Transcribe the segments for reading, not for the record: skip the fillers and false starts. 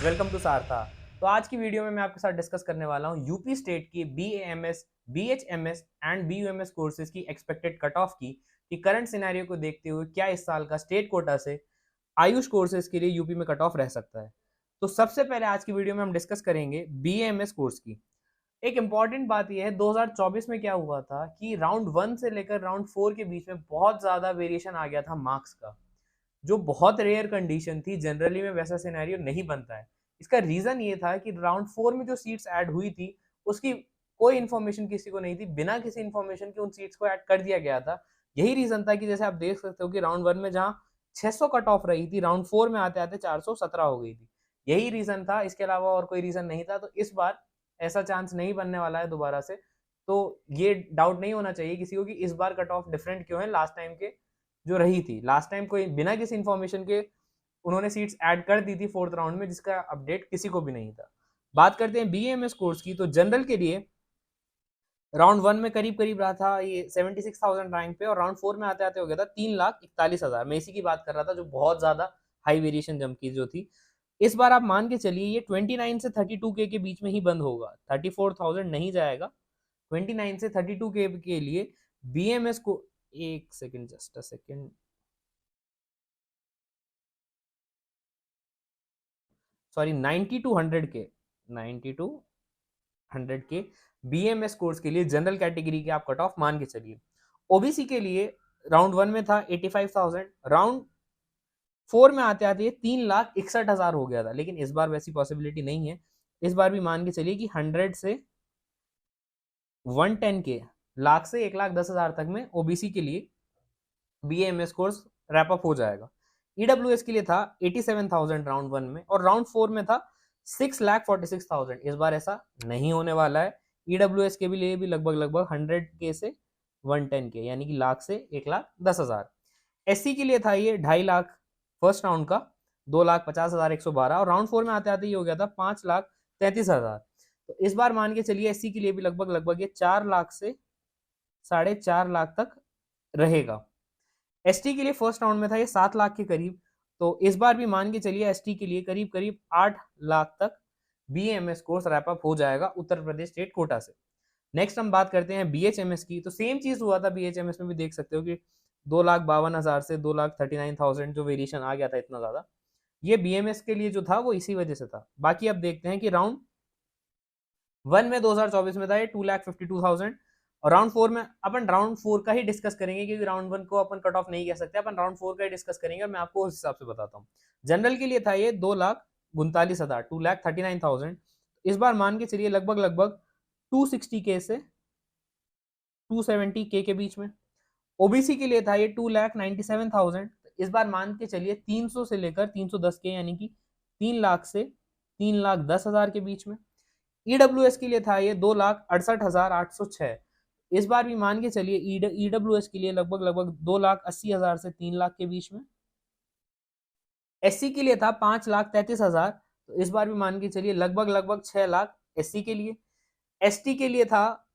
Welcome to सारथा। तो आज की वीडियो में मैं आपके साथ डिस्कस करने वाला हूँ यूपी स्टेट की BAMS, BHMS and BUMS courses की एक्सपेक्टेड कट ऑफ की कि करंट सिनेरियो को देखते हुए क्या इस साल का स्टेट कोटा से आयुष कोर्सेज के लिए यूपी में कट ऑफ रह सकता है। तो सबसे पहले आज की वीडियो में हम डिस्कस करेंगे बीएएमएस कोर्स की। एक इंपॉर्टेंट बात यह है 2024 में क्या हुआ था कि राउंड 1 से लेकर राउंड 4 के बीच में बहुत ज्यादा वेरिएशन आ गया था मार्क्स का, जो बहुत रेयर कंडीशन थी। जनरली में वैसा सिनेरियो नहीं बनता है। इसका रीजन ये था कि राउंड 4 में जो सीट्स ऐड हुई थी उसकी कोई इन्फॉर्मेशन किसी को नहीं थी, बिना किसी इन्फॉर्मेशन के उन सीट्स को ऐड कर दिया गया था। यही रीजन था कि जैसे आप देख सकते हो कि राउंड 1 में जहां 600 कट ऑफ रही थी, राउंड 4 में आते आते 417 हो गई थी। यही रीजन था, इसके अलावा और कोई रीजन नहीं था। तो इस बार ऐसा चांस नहीं बनने वाला है दोबारा से। तो ये डाउट नहीं होना चाहिए किसी को कि इस बार कट ऑफ डिफरेंट क्यों है लास्ट टाइम के जो रही थी। लास्ट टाइम कोई बिना किसी इन्फॉर्मेशन के उन्होंने सीट्स ऐड कर दी थी फोर्थ राउंड में, जिसका अपडेट किसी को भी नहीं था। बात करते हैं बीएमएस कोर्स की, तो जनरल के लिए राउंड 1 में करीब करीब रहा था ये 76,000 रैंक पे, और राउंड 4 में आते आते हो गया था 3,41,000। मैं इसी की बात कर रहा था, जो बहुत ज्यादा हाई वेरिएशन जंप की जो थी। इस बार आप मान के चलिए ये 29 से 32K के बीच में ही बंद होगा, 34,000 नहीं जाएगा। 29 से 32K के लिए बीएमएस को, एक second, just a second, sorry, 90 to 100K, 90 to 100K BMS course के लिए जनरल कैटेगरी के आप कट ऑफ मान के चलिए। ओबीसी के लिए राउंड 1 में था 85,000, राउंड 4 में आते आते 3,61,000 हो गया था। लेकिन इस बार वैसी पॉसिबिलिटी नहीं है। इस बार भी मान के चलिए कि 100 से 110K, लाख से 1,10,000 तक में ओबीसी के लिए बीएमएस कोर्स रैप अप हो जाएगा। ईडब्ल्यूएस के लिए था 87,000 राउंड 1 में, और राउंड 4 में था 6,46,000। इस बार ऐसा नहीं होने वाला है। ईडब्ल्यूएस के भी लिए भी लगभग लगभग 100K से 110K, यानी कि लाख से 1,10,000। एससी के लिए था ये 2.5 लाख फर्स्ट राउंड का, 2,50,112, और राउंड 4 में आते आते ये हो गया था 5,33,000। तो इस बार मान के चलिए एससी के लिए भी लगभग लगभग ये 4 लाख से 4.5 लाख तक रहेगा। एसटी के लिए फर्स्ट राउंड में था ये 7 लाख के करीब। तो इस बार भी मान के चलिए एसटी के लिए करीब करीब 8 लाख तक बीएमएस कोर्स रैप अप हो जाएगा उत्तर प्रदेश स्टेट कोटा से। नेक्स्ट हम बात करते हैं बीएचएमएस की। तो सेम चीज हुआ था बीएचएमएस में भी, देख सकते हो कि 2,52,000 से 2,39,000 जो वेरिएशन आ गया था इतना ज्यादा। ये बीएमएस के लिए जो था वो इसी वजह से था। बाकी अब देखते हैं कि राउंड 1 में 2024 में था ये 2,52,000, और राउंड 4 में अपन राउंड 4 का ही डिस्कस करेंगे, क्योंकि राउंड 1 को अपन कट ऑफ नहीं कह सकते। अपन राउंड 4 का ही डिस्कस करेंगे और मैं आपको उस हिसाब से बताता हूँ। जनरल के लिए था ये 2,39,000, 2,39,000। इस बार मान के चलिए लगभग लगभग 260K से 270K के बीच में। ओबीसी के लिए था ये 2,97,000। इस बार मान के चलिए 300 से लेकर 310K, यानी कि 3 लाख से 3,10,000 के बीच में। ईडब्ल्यूएस के लिए था ये 2,68,806। इस बार भी मान के चलिए ईडब्ल्यूएस के लिए लगभग लगभग 2,80,000 से 3 लाख के बीच में। एससी के लिए था 5,33,000। तो इस बार भी मान के चलिए लगभग लगभग 6 लाख एससी के लिए। एसटी के लिए था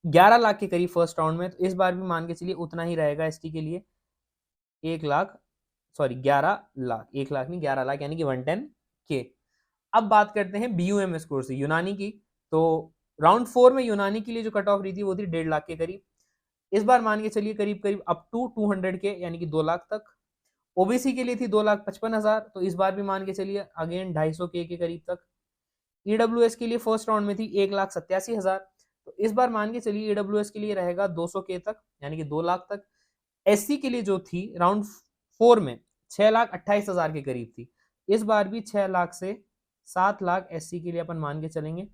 11 लाख के करीब फर्स्ट राउंड में। तो इस बार भी मान के चलिए उतना ही रहेगा एसटी के लिए, 1 लाख, सॉरी 11 लाख, 1 लाख नहीं 11 लाख, यानी कि 110K। अब बात करते हैं बीयूएमएस कोर्स से यूनानी की। तो राउंड 4 में यूनानी के लिए जो कट ऑफ रही थी वो थी 1.5 लाख के करीब। इस बार मान के चलिए करीब करीब अप टू 200K, यानी कि 2 लाख तक। ओबीसी के लिए थी 2,55,000। तो इस बार भी मान के चलिए अगेन 250K के करीब तक। ईडब्ल्यूएस के लिए फर्स्ट राउंड में थी 1,87,000। तो इस बार मान के चलिए ईडब्ल्यूएस के लिए रहेगा 200K तक, यानी कि 2 लाख तक। एससी के लिए जो थी राउंड 4 में 6,28,000 के करीब थी। इस बार भी 6 लाख से 7 लाख एससी के लिए अपन मान के चलेंगे,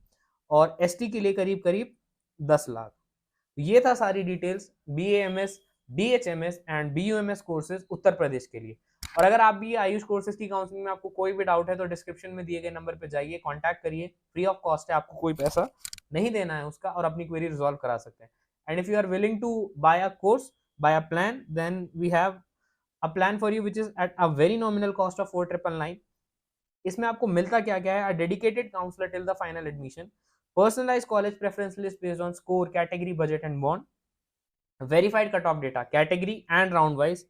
और एसटी के लिए करीब करीब 10 लाख। ये था सारी details BAMS, BHMS and BUMS courses Uttar Pradesh के लिए। और अगर आप भी आयुष कोर्सेज की काउंसलिंग में आपको कोई भी डाउट है तो डिस्क्रिप्शन में दिए गए नंबर पे जाइए, कांटेक्ट करिए, फ्री ऑफ कॉस्ट है, आपको कोई पैसा नहीं देना है उसका, और अपनी क्वेरी रिजॉल्व करा सकते हैं। And if you are willing to buy a course, buy a plan, then we have a plan for you which is at a very nominal cost of 4,999। इसमें आपको मिलता क्या क्या है? A dedicated counsellor till the final admission, personalized college preference list based on score, category, budget and bond, verified cutoff data category and round wise,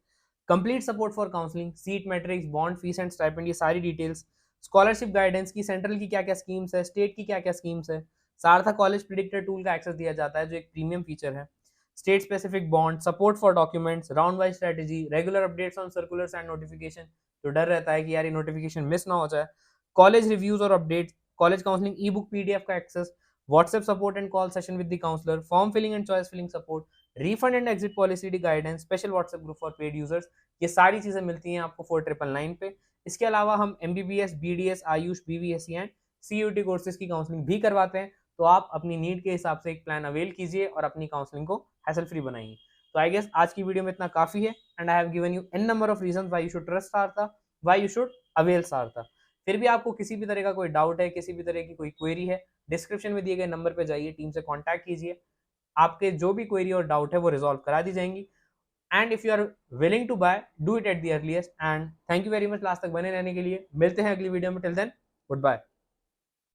complete support for counseling, seat metrics, bond fees and stipend, ये सारी details, scholarship guidance की central की क्या क्या schemes है, state की क्या क्या स्कीम्स है। सार्थक कॉलेज प्रिडिक्टर टूल का एक्सेस दिया जाता है जो एक प्रीमियम फीचर है। State specific bond, support for documents, round wise strategy, regular updates on circulars and notification, जो डर रहता है कि यार ये नोटिफिकेशन मिस ना हो जाए। कॉलेज रिव्यूज और updates, college counselling e book PDF का access, WhatsApp support and call session with the counsellor, form filling and choice filling support, refund and exit policy guidance, special WhatsApp group for paid users. ये सारी चीजें मिलती हैं आपको 4999 पे। इसके अलावा हम MBBS, BDS, AYUSH, BVSc and CUT courses की काउंसलिंग भी करवाते हैं। तो आप अपनी नीड के हिसाब से एक प्लान अवेल कीजिए और अपनी काउंसलिंग को हैसल फ्री बनाइए। तो आई गेस आज की वीडियो में इतना काफी है and I have given you an number of reasons why you should trust Saratha, why you should avail Saratha. फिर भी आपको किसी भी तरह का कोई डाउट है, किसी भी तरह की कोई क्वेरी है, डिस्क्रिप्शन में दिए गए नंबर पे जाइए, टीम से कांटेक्ट कीजिए। आपके जो भी क्वेरी और डाउट है वो रिजॉल्व करा दी जाएंगी। And if you are willing to buy, do it at the earliest. And thank you very much last तक बने रहने के लिए। मिलते हैं अगली वीडियो में। Till then, good bye.